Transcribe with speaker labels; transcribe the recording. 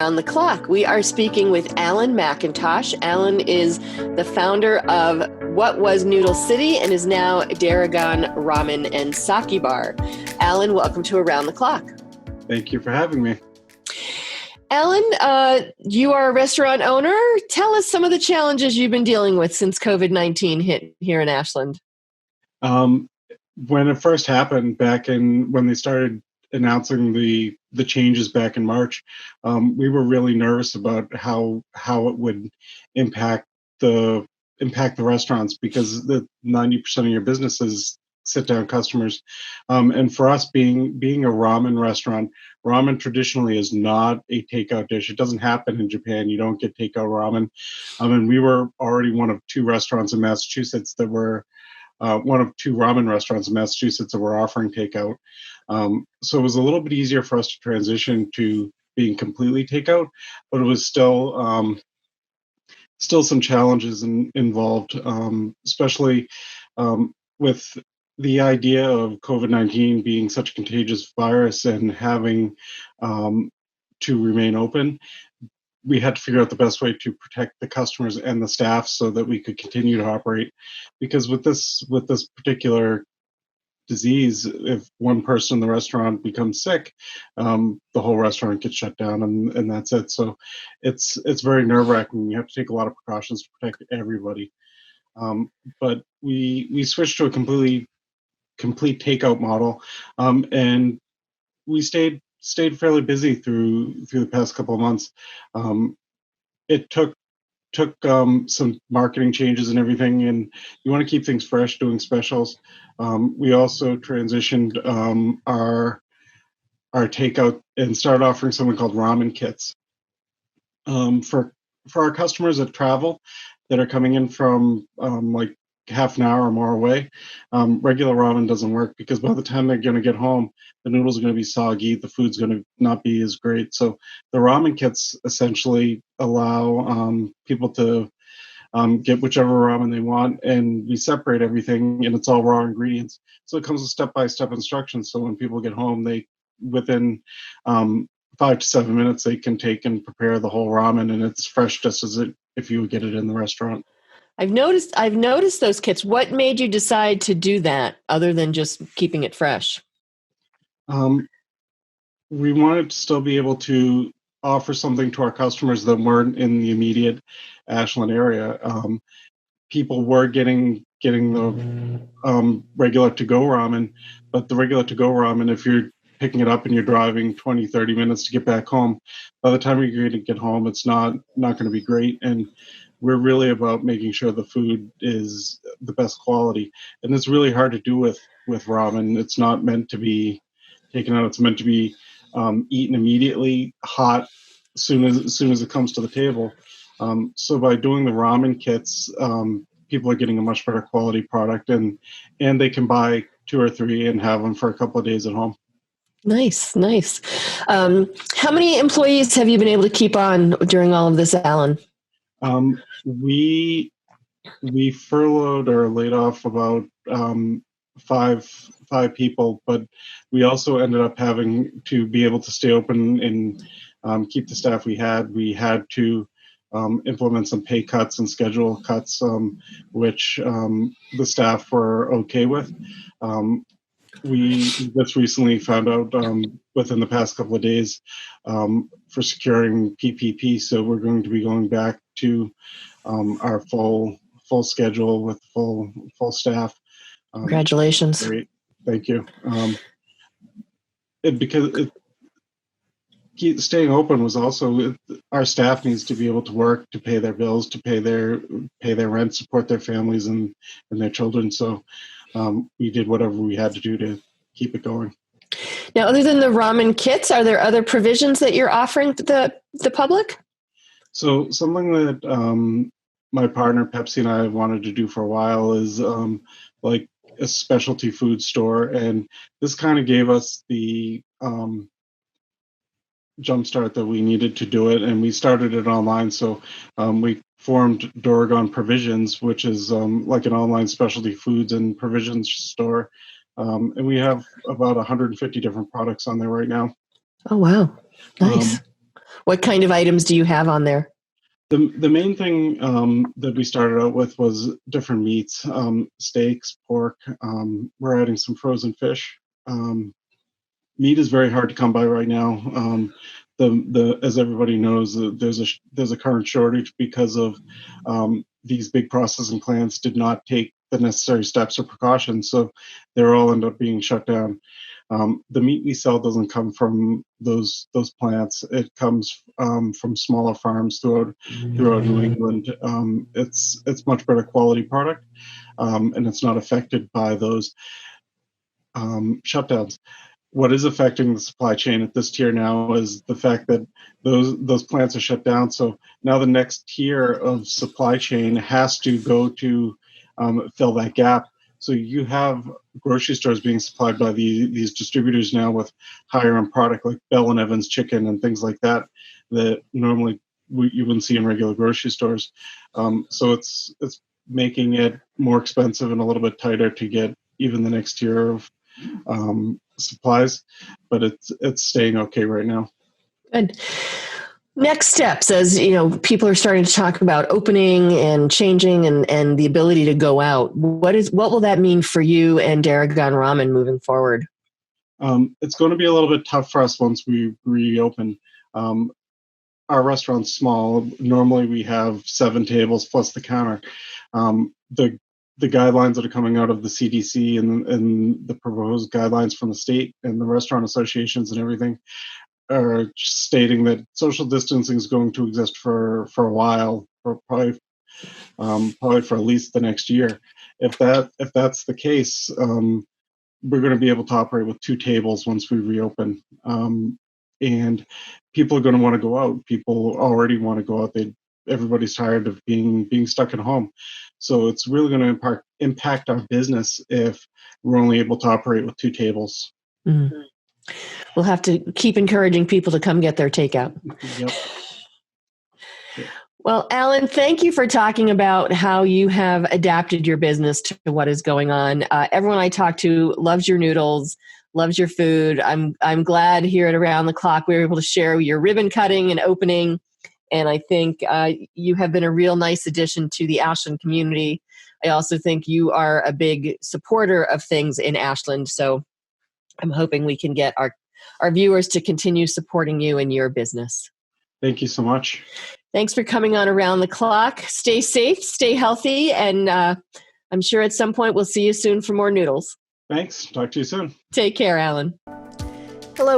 Speaker 1: On the clock, we are speaking with Alan McIntosh. Alan is the founder of what was Noodle City and is now Doragon Ramen and Sake Bar. Alan, welcome to Around the Clock.
Speaker 2: Thank you for having me.
Speaker 1: Alan, you are a restaurant owner. Tell us some of the challenges you've been dealing with since COVID-19 hit here in Ashland.
Speaker 2: When it first happened, when they started announcing the changes back in March, we were really nervous about how it would impact the restaurants, because the 90% of your business is sit down customers, and for us being a ramen restaurant, ramen traditionally is not a takeout dish. It doesn't happen in Japan. You don't get takeout ramen, and we were already one of two restaurants in Massachusetts that were one of two ramen restaurants in Massachusetts that were offering takeout. So it was a little bit easier for us to transition to being completely takeout, but it was still some challenges involved, especially with the idea of COVID-19 being such a contagious virus and having to remain open. We had to figure out the best way to protect the customers and the staff so that we could continue to operate. Because with this particular disease, if one person in the restaurant becomes sick, the whole restaurant gets shut down, and that's it. So it's very nerve-wracking. You have to take a lot of precautions to protect everybody. But we switched to a complete takeout model, and we stayed fairly busy through the past couple of months. It took some marketing changes and everything, and you want to keep things fresh, doing specials. We also transitioned our takeout and started offering something called ramen kits for our customers that travel, that are coming in from like half an hour or more away. Regular ramen doesn't work, because by the time they're going to get home, the noodles are going to be soggy, the food's going to not be as great. So the ramen kits essentially allow people to get whichever ramen they want, and we separate everything, and it's all raw ingredients. So it comes with step-by-step instructions. So when people get home, within 5 to 7 minutes, they can take and prepare the whole ramen, and it's fresh just as if you would get it in the restaurant.
Speaker 1: I've noticed those kits. What made you decide to do that, other than just keeping it fresh?
Speaker 2: We wanted to still be able to offer something to our customers that weren't in the immediate Ashland area. People were getting the regular to-go ramen, but the regular to-go ramen, if you're picking it up and you're driving 20, 30 minutes to get back home, by the time you're going to get home, it's not going to be great. And we're really about making sure the food is the best quality. And it's really hard to do with ramen. It's not meant to be taken out. It's meant to be eaten immediately, hot, as soon as it comes to the table. So by doing the ramen kits, people are getting a much better quality product, and they can buy 2 or 3 and have them for a couple of days at home.
Speaker 1: Nice. How many employees have you been able to keep on during all of this, Alan?
Speaker 2: We furloughed or laid off about 5 people, but we also ended up having to be able to stay open and keep the staff we had. We had to implement some pay cuts and schedule cuts, which the staff were okay with. We just recently found out within the past couple of days for securing PPP, so we're going to be going back to our full schedule with full staff.
Speaker 1: Congratulations!
Speaker 2: Great, thank you. Staying open was also, our staff needs to be able to work, to pay their bills, to pay their rent, support their families and their children. So we did whatever we had to do to keep it going.
Speaker 1: Now, other than the ramen kits, are there other provisions that you're offering to the public?
Speaker 2: So something that my partner Pepsi and I wanted to do for a while is like a specialty food store, and this kind of gave us the jumpstart that we needed to do it, and we started it online. So we formed Doragon Provisions, which is like an online specialty foods and provisions store, and we have about 150 different products on there right now.
Speaker 1: Oh wow, nice. What kind of items do you have on there?
Speaker 2: The main thing that we started out with was different meats, steaks, pork. We're adding some frozen fish. Meat is very hard to come by right now. The as everybody knows, there's a current shortage because of these big processing plants did not take the necessary steps or precautions, so they're all end up being shut down. The meat we sell doesn't come from those plants. It comes from smaller farms throughout New England. It's much better quality product, and it's not affected by those shutdowns. What is affecting the supply chain at this tier now is the fact that those plants are shut down. So now the next tier of supply chain has to go to fill that gap. So you have grocery stores being supplied by these distributors now with higher end product like Bell and Evans chicken and things like that that normally you wouldn't see in regular grocery stores. So it's making it more expensive and a little bit tighter to get even the next tier of supplies, but it's staying okay right now.
Speaker 1: Good. Next steps, as you know, people are starting to talk about opening and changing and the ability to go out. What will that mean for you and Doragon Ramen moving forward?
Speaker 2: It's going to be a little bit tough for us once we reopen. Our restaurant's small. Normally we have 7 tables plus the counter. The guidelines that are coming out of the CDC and the proposed guidelines from the state and the restaurant associations and everything are stating that social distancing is going to exist for a while, for probably for at least the next year. If that's the case, we're going to be able to operate with 2 tables once we reopen. And people are going to want to go out. People already want to go out. Everybody's tired of being stuck at home. So it's really going to impact our business if we're only able to operate with 2 tables.
Speaker 1: Mm. We'll have to keep encouraging people to come get their takeout.
Speaker 2: Yep.
Speaker 1: Well, Alan, thank you for talking about how you have adapted your business to what is going on. Everyone I talk to loves your noodles, loves your food. I'm glad here at Around the Clock we were able to share your ribbon cutting and opening. And I think you have been a real nice addition to the Ashland community. I also think you are a big supporter of things in Ashland. So I'm hoping we can get our viewers to continue supporting you and your business.
Speaker 2: Thank you so much.
Speaker 1: Thanks for coming on Around the Clock. Stay safe, stay healthy, and I'm sure at some point we'll see you soon for more noodles.
Speaker 2: Thanks. Talk to you soon.
Speaker 1: Take care, Alan.